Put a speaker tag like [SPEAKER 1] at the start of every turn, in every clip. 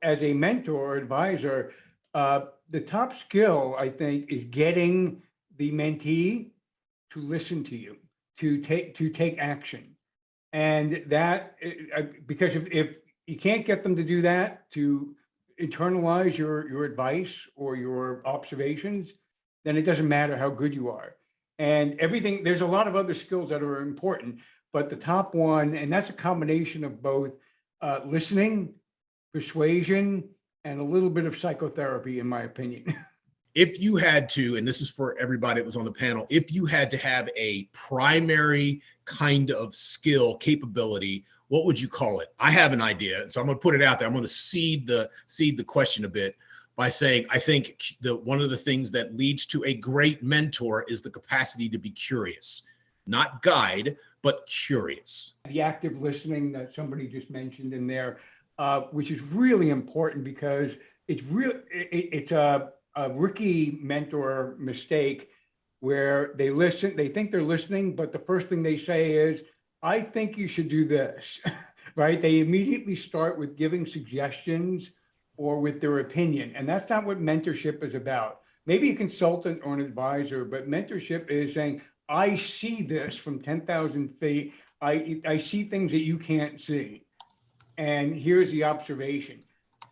[SPEAKER 1] as a mentor or advisor, the top skill, I think, is getting the mentee to listen to you, to take action. And that, because if you can't get them to do that, to internalize your advice or your observations, then it doesn't matter how good you are. And everything, there's a lot of other skills that are important, but the top one, and that's a combination of both listening, persuasion, and a little bit of psychotherapy, in my opinion.
[SPEAKER 2] If you had to, and this is for everybody that was on the panel, if you had to have a primary kind of skill capability, what would you call it? I have an idea, so I'm going to put it out there. I'm going to seed the question a bit by saying I think one of the things that leads to a great mentor is the capacity to be curious, not guide, but curious.
[SPEAKER 1] The active listening that somebody just mentioned in there, which is really important because it's a rookie mentor mistake where they listen, they think they're listening, but the first thing they say is, I think you should do this, right? They immediately start with giving suggestions or with their opinion. And that's not what mentorship is about. Maybe a consultant or an advisor, but mentorship is saying, I see this from 10,000 feet. I see things that you can't see. And here's the observation.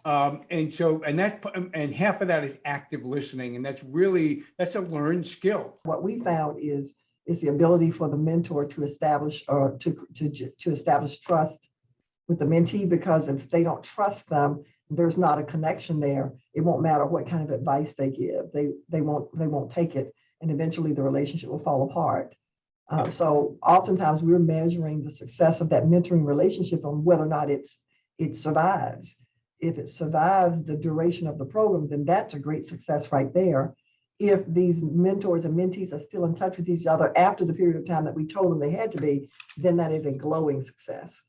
[SPEAKER 1] And half of that is active listening. And that's a learned skill.
[SPEAKER 3] What we found is the ability for the mentor to establish or to establish trust with the mentee, because if they don't trust them, there's not a connection there. It won't matter what kind of advice they give. They won't take it, and eventually the relationship will fall apart. So oftentimes we're measuring the success of that mentoring relationship on whether or not it survives. If it survives the duration of the program, then that's a great success right there. If these mentors and mentees are still in touch with each other after the period of time that we told them they had to be, then that is a glowing success.